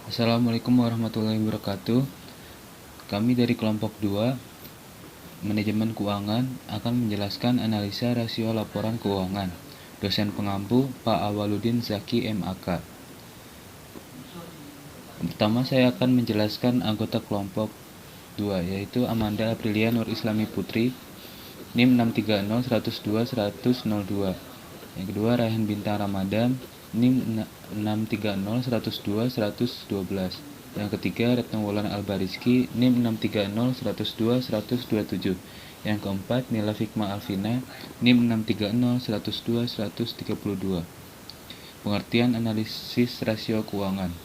Assalamualaikum warahmatullahi wabarakatuh. Kami dari kelompok 2, Manajemen Keuangan, akan menjelaskan analisa rasio laporan keuangan. Dosen pengampu Pak Awaludin Zaki MAK. Pertama saya akan menjelaskan anggota kelompok 2, yaitu Amanda Aprilia Nur Islami Putri, NIM 630-102-102. Yang kedua Raihan Bintang Ramadan, NIM 630-102-112. Yang ketiga Retno Wulan Albariski, NIM 630-102-127. Yang keempat Nila Fikma Alvina, NIM 630-102-132. Pengertian analisis rasio keuangan.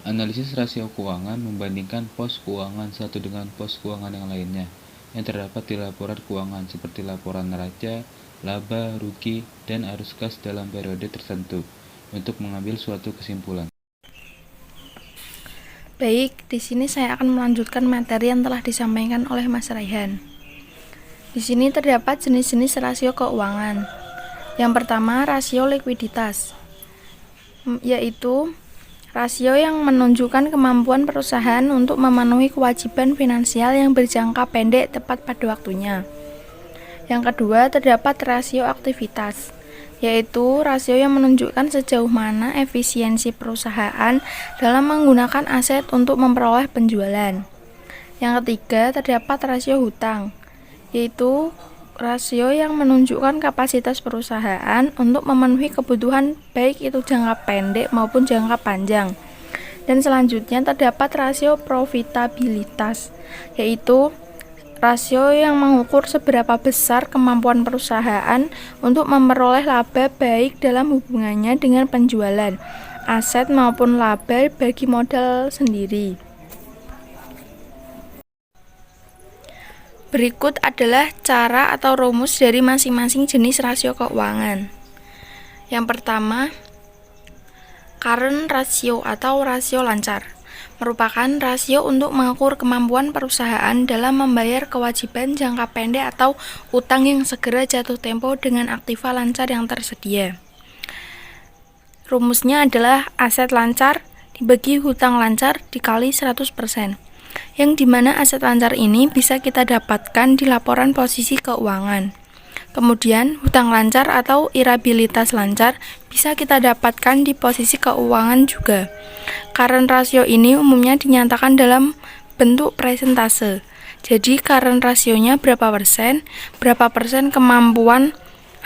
Analisis rasio keuangan membandingkan pos keuangan satu dengan pos keuangan yang lainnya yang terdapat di laporan keuangan seperti laporan neraca, laba, rugi, dan arus kas dalam periode tertentu untuk mengambil suatu kesimpulan. Baik, di sini saya akan melanjutkan materi yang telah disampaikan oleh Mas Raihan. Di sini terdapat jenis-jenis rasio keuangan. Yang pertama, rasio likuiditas, yaitu rasio yang menunjukkan kemampuan perusahaan untuk memenuhi kewajiban finansial yang berjangka pendek tepat pada waktunya. Yang kedua, terdapat rasio aktivitas, yaitu rasio yang menunjukkan sejauh mana efisiensi perusahaan dalam menggunakan aset untuk memperoleh penjualan. Yang ketiga, terdapat rasio hutang, yaitu rasio yang menunjukkan kapasitas perusahaan untuk memenuhi kebutuhan baik itu jangka pendek maupun jangka panjang. Dan selanjutnya terdapat rasio profitabilitas, yaitu rasio yang mengukur seberapa besar kemampuan perusahaan untuk memperoleh laba baik dalam hubungannya dengan penjualan aset maupun laba bagi modal sendiri. Berikut adalah cara atau rumus dari masing-masing jenis rasio keuangan. Yang pertama, current ratio atau rasio lancar merupakan rasio untuk mengukur kemampuan perusahaan dalam membayar kewajiban jangka pendek atau utang yang segera jatuh tempo dengan aktiva lancar yang tersedia. Rumusnya adalah aset lancar dibagi hutang lancar dikali 100%. Yang dimana aset lancar ini bisa kita dapatkan di laporan posisi keuangan. Kemudian hutang lancar atau irabilitas lancar bisa kita dapatkan di posisi keuangan juga. Current rasio ini umumnya dinyatakan dalam bentuk persentase. Jadi current rasionya berapa persen kemampuan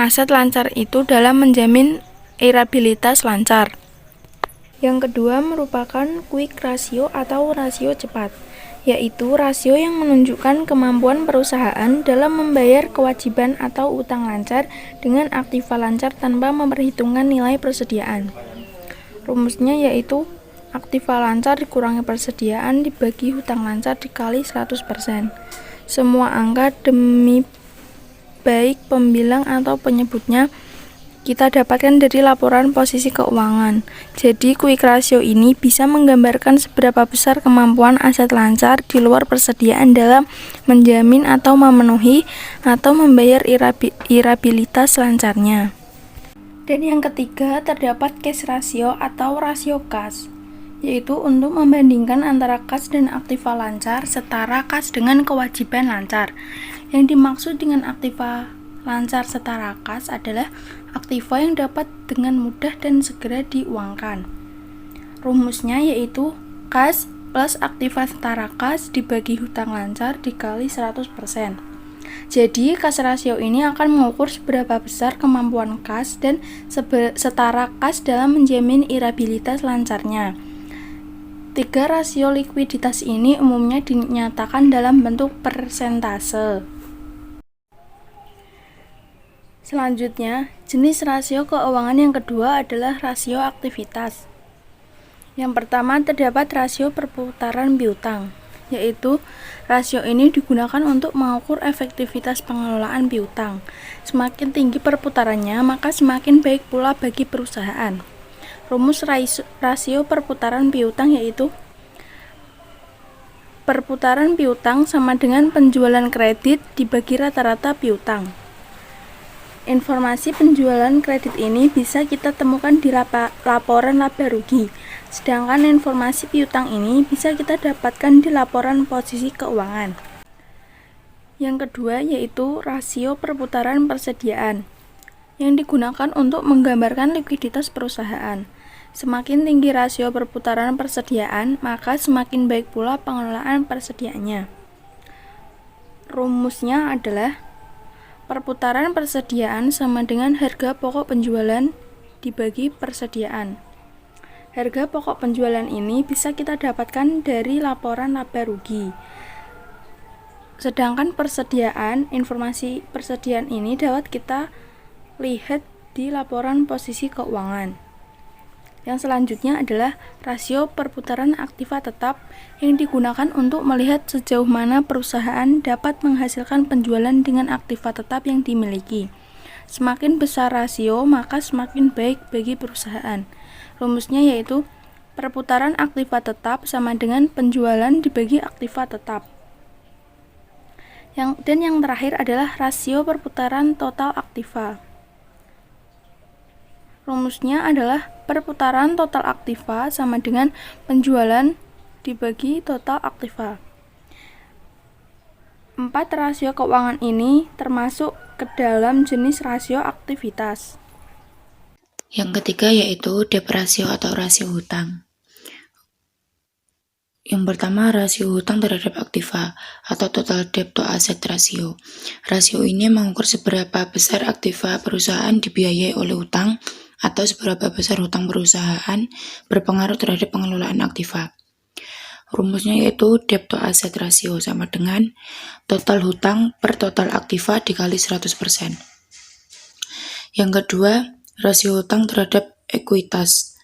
aset lancar itu dalam menjamin irabilitas lancar. Yang kedua merupakan quick ratio atau rasio cepat, yaitu rasio yang menunjukkan kemampuan perusahaan dalam membayar kewajiban atau utang lancar dengan aktiva lancar tanpa memperhitungkan nilai persediaan. Rumusnya yaitu aktiva lancar dikurangi persediaan dibagi hutang lancar dikali 100%. Semua angka demi baik pembilang atau penyebutnya kita dapatkan dari laporan posisi keuangan. Jadi quick ratio ini bisa menggambarkan seberapa besar kemampuan aset lancar di luar persediaan dalam menjamin atau memenuhi atau membayar irabilitas lancarnya. Dan yang ketiga terdapat cash ratio atau rasio kas, yaitu untuk membandingkan antara kas dan aktiva lancar setara kas dengan kewajiban lancar. Yang dimaksud dengan aktiva lancar setara kas adalah aktiva yang dapat dengan mudah dan segera diuangkan. Rumusnya yaitu kas plus aktiva setara kas dibagi hutang lancar dikali 100%. Jadi kas rasio ini akan mengukur seberapa besar kemampuan kas dan setara kas dalam menjamin irabilitas lancarnya. Tiga rasio likuiditas ini umumnya dinyatakan dalam bentuk persentase. Selanjutnya, jenis rasio keuangan yang kedua adalah rasio aktivitas. Yang pertama terdapat rasio perputaran piutang, yaitu rasio ini digunakan untuk mengukur efektivitas pengelolaan piutang. Semakin tinggi perputarannya, maka semakin baik pula bagi perusahaan. Rumus rasio perputaran piutang yaitu perputaran piutang sama dengan penjualan kredit dibagi rata-rata piutang. Informasi penjualan kredit ini bisa kita temukan di laporan laba rugi. Sedangkan informasi piutang ini bisa kita dapatkan di laporan posisi keuangan. Yang kedua yaitu rasio perputaran persediaan, yang digunakan untuk menggambarkan likuiditas perusahaan. Semakin tinggi rasio perputaran persediaan, maka semakin baik pula pengelolaan persediaannya. Rumusnya adalah perputaran persediaan sama dengan harga pokok penjualan dibagi persediaan. Harga pokok penjualan ini bisa kita dapatkan dari laporan laba rugi. Sedangkan persediaan, informasi persediaan ini dapat kita lihat di laporan posisi keuangan. Yang selanjutnya adalah rasio perputaran aktiva tetap yang digunakan untuk melihat sejauh mana perusahaan dapat menghasilkan penjualan dengan aktiva tetap yang dimiliki. Semakin besar rasio, maka semakin baik bagi perusahaan. Rumusnya yaitu perputaran aktiva tetap sama dengan penjualan dibagi aktiva tetap. Dan yang terakhir adalah rasio perputaran total aktiva. Rumusnya adalah perputaran total aktiva sama dengan penjualan dibagi total aktiva. 4 rasio keuangan ini termasuk ke dalam jenis rasio aktivitas. Yang ketiga yaitu debt ratio atau rasio hutang. Yang pertama, rasio hutang terhadap aktiva atau total debt to asset ratio. Rasio ini mengukur seberapa besar aktiva perusahaan dibiayai oleh hutang atau seberapa besar hutang perusahaan berpengaruh terhadap pengelolaan aktiva. Rumusnya yaitu debt to asset ratio sama dengan total hutang per total aktiva dikali 100%. Yang kedua, rasio hutang terhadap ekuitas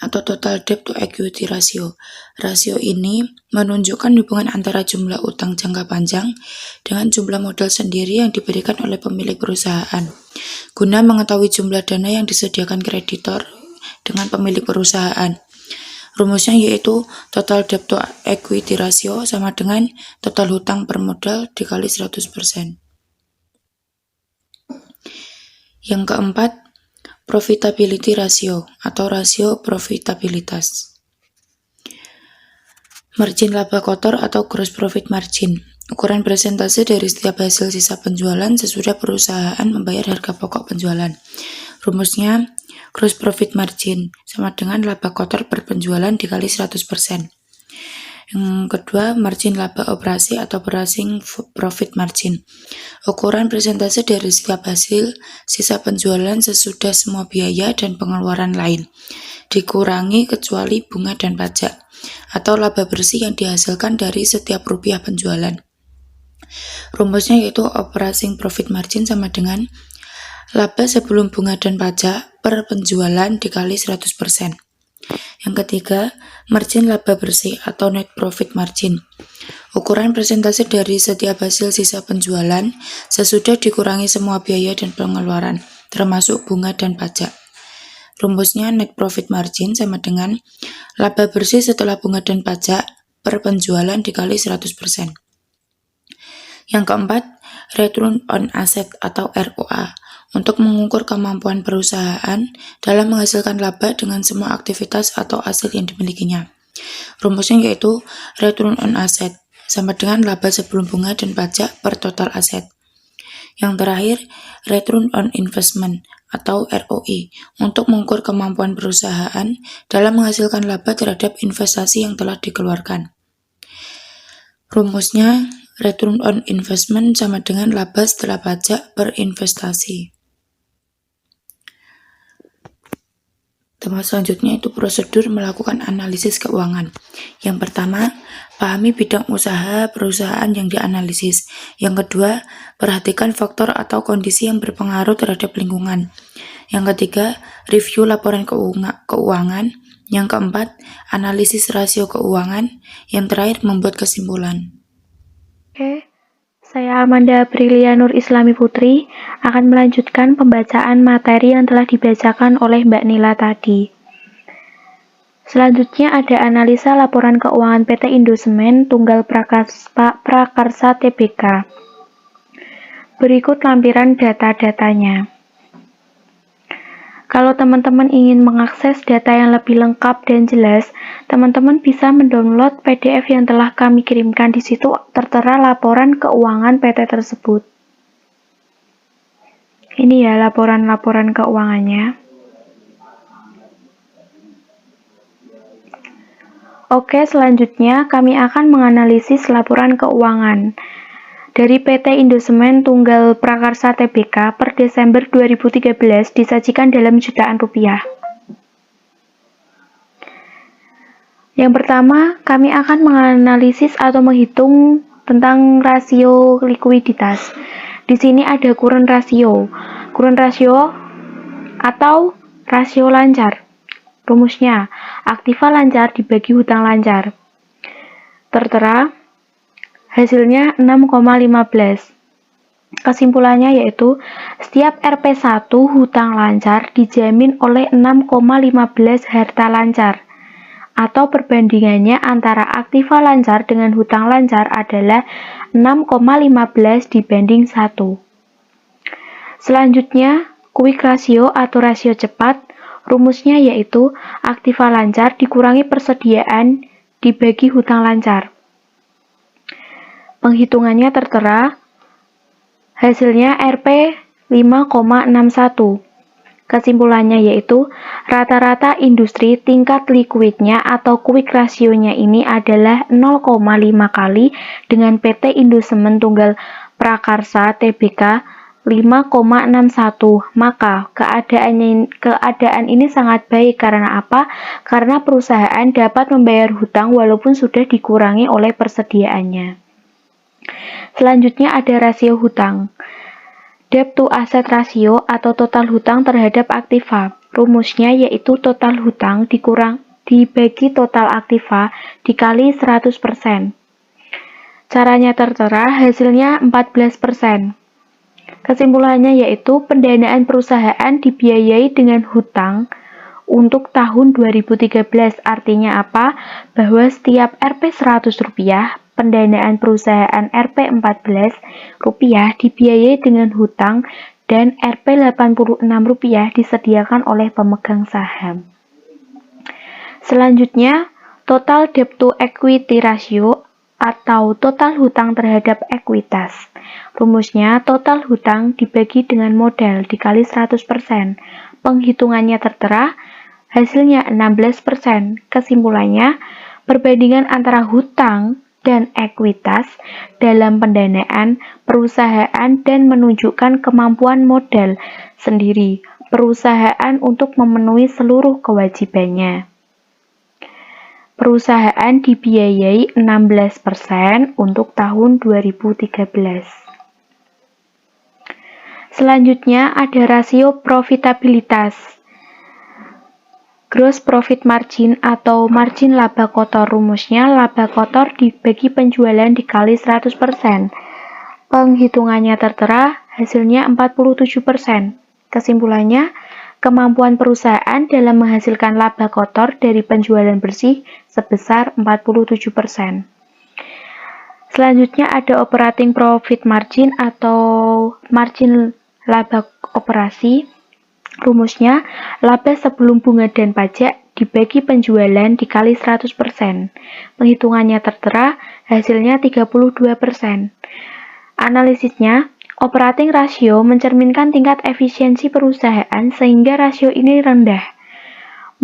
atau total debt to equity ratio. Rasio ini menunjukkan hubungan antara jumlah utang jangka panjang dengan jumlah modal sendiri yang diberikan oleh pemilik perusahaan, guna mengetahui jumlah dana yang disediakan kreditor dengan pemilik perusahaan. Rumusnya yaitu total debt to equity ratio sama dengan total hutang per modal dikali 100%. Yang keempat, profitability ratio atau rasio profitabilitas. Margin laba kotor atau gross profit margin, ukuran persentase dari setiap hasil sisa penjualan sesudah perusahaan membayar harga pokok penjualan. Rumusnya gross profit margin sama dengan laba kotor per penjualan dikali 100%. Yang kedua, margin laba operasi atau operating profit margin. Ukuran persentase dari setiap hasil sisa penjualan sesudah semua biaya dan pengeluaran lain, dikurangi kecuali bunga dan pajak, atau laba bersih yang dihasilkan dari setiap rupiah penjualan. Rumusnya yaitu operating profit margin sama dengan laba sebelum bunga dan pajak per penjualan dikali 100%. Yang ketiga, margin laba bersih atau net profit margin. Ukuran persentase dari setiap hasil sisa penjualan sesudah dikurangi semua biaya dan pengeluaran, termasuk bunga dan pajak. Rumusnya net profit margin sama dengan laba bersih setelah bunga dan pajak per penjualan dikali 100%. Yang keempat, return on asset atau ROA. Untuk mengukur kemampuan perusahaan dalam menghasilkan laba dengan semua aktivitas atau aset yang dimilikinya. Rumusnya yaitu return on asset sama dengan laba sebelum bunga dan pajak per total aset. Yang terakhir, return on investment atau ROI untuk mengukur kemampuan perusahaan dalam menghasilkan laba terhadap investasi yang telah dikeluarkan. Rumusnya return on investment sama dengan laba setelah pajak per investasi. Tema selanjutnya itu prosedur melakukan analisis keuangan. Yang pertama, pahami bidang usaha perusahaan yang dianalisis. Yang kedua, perhatikan faktor atau kondisi yang berpengaruh terhadap lingkungan. Yang ketiga, review laporan keuangan. Yang keempat, analisis rasio keuangan. Yang terakhir, membuat kesimpulan. Oke, saya Amanda Aprilia Nur Islami Putri akan melanjutkan pembacaan materi yang telah dibacakan oleh Mbak Nila tadi. Selanjutnya ada analisa laporan keuangan PT Indosemen Tunggal Prakarsa Tbk. Berikut lampiran data-datanya. Kalau teman-teman ingin mengakses data yang lebih lengkap dan jelas, teman-teman bisa mendownload PDF yang telah kami kirimkan. Di situ tertera laporan keuangan PT tersebut. Ini ya laporan-laporan keuangannya. Oke, selanjutnya kami akan menganalisis laporan keuangan dari PT Indosemen Tunggal Prakarsa Tbk per Desember 2013 disajikan dalam jutaan rupiah. Yang pertama, kami akan menganalisis atau menghitung tentang rasio likuiditas. Di sini ada current ratio. Current ratio atau rasio lancar. Rumusnya, aktiva lancar dibagi hutang lancar. Tertera hasilnya 6,15. Kesimpulannya yaitu setiap Rp1 hutang lancar dijamin oleh 6,15 harta lancar, atau perbandingannya antara aktiva lancar dengan hutang lancar adalah 6,15 dibanding 1. Selanjutnya, quick ratio atau rasio cepat. Rumusnya yaitu aktiva lancar dikurangi persediaan dibagi hutang lancar. Penghitungannya tertera, hasilnya Rp 5,61. Kesimpulannya yaitu rata-rata industri tingkat likuidnya atau quick rasionya ini adalah 0,5 kali dengan PT Indosemen Tunggal Prakarsa Tbk 5,61. Maka keadaan ini sangat baik karena apa? Karena perusahaan dapat membayar hutang walaupun sudah dikurangi oleh persediaannya. Selanjutnya ada rasio hutang. Debt to asset ratio atau total hutang terhadap aktiva. Rumusnya yaitu total hutang dibagi total aktiva dikali 100%. Caranya tertera, hasilnya 14%. Kesimpulannya yaitu pendanaan perusahaan dibiayai dengan hutang untuk tahun 2013. Artinya apa? Bahwa setiap Rp100 rupiah, pendanaan perusahaan Rp14 rupiah dibiayai dengan hutang dan Rp86 rupiah disediakan oleh pemegang saham. Selanjutnya, total debt to equity ratio atau total hutang terhadap ekuitas. Rumusnya total hutang dibagi dengan modal dikali 100%. Penghitungannya tertera, hasilnya 16%. Kesimpulannya, perbandingan antara hutang dan ekuitas dalam pendanaan perusahaan dan menunjukkan kemampuan modal sendiri perusahaan untuk memenuhi seluruh kewajibannya. Perusahaan dibiayai 16% untuk tahun 2013. Selanjutnya ada rasio profitabilitas. Gross profit margin atau margin laba kotor. Rumusnya laba kotor dibagi penjualan dikali 100%. Penghitungannya tertera, hasilnya 47%. Kesimpulannya, kemampuan perusahaan dalam menghasilkan laba kotor dari penjualan bersih sebesar 47%. Selanjutnya ada operating profit margin atau margin laba operasi. Rumusnya laba sebelum bunga dan pajak dibagi penjualan dikali 100%. Penghitungannya tertera, hasilnya 32%. Analisisnya, operating ratio mencerminkan tingkat efisiensi perusahaan sehingga rasio ini rendah.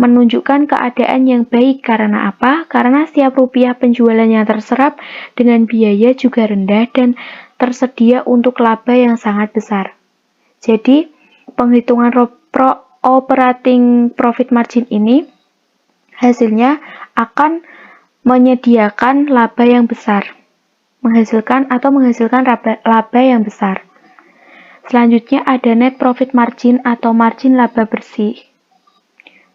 Menunjukkan keadaan yang baik karena apa? Karena setiap rupiah penjualan yang terserap dengan biaya juga rendah dan tersedia untuk laba yang sangat besar. Jadi, penghitungan operating profit margin ini hasilnya akan menyediakan laba yang besar. Menghasilkan laba yang besar. Selanjutnya ada net profit margin atau margin laba bersih.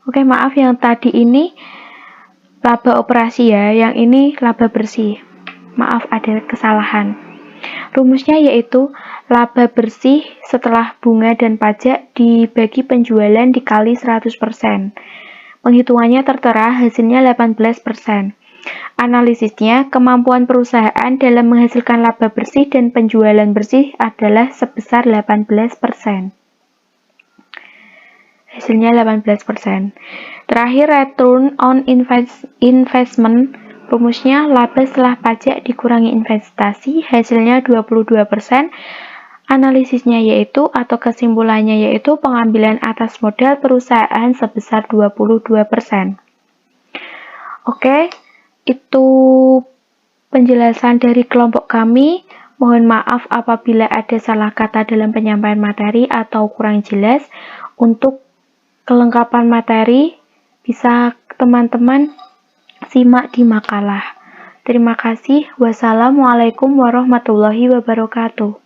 Oke, maaf yang tadi ini laba operasi ya, yang ini laba bersih. Maaf ada kesalahan. Rumusnya yaitu laba bersih setelah bunga dan pajak dibagi penjualan dikali 100%. Penghitungannya tertera, hasilnya 18%. Analisisnya, kemampuan perusahaan dalam menghasilkan laba bersih dan penjualan bersih adalah sebesar 18%. hasilnya 18%. Terakhir, return on investment, rumusnya laba setelah pajak dikurangi investasi, hasilnya 22%. Analisisnya yaitu atau kesimpulannya yaitu pengambilan atas modal perusahaan sebesar 22%. Oke, itu penjelasan dari kelompok kami. Mohon maaf apabila ada salah kata dalam penyampaian materi atau kurang jelas. Untuk kelengkapan materi bisa teman-teman simak di makalah. Terima kasih. Wassalamualaikum warahmatullahi wabarakatuh.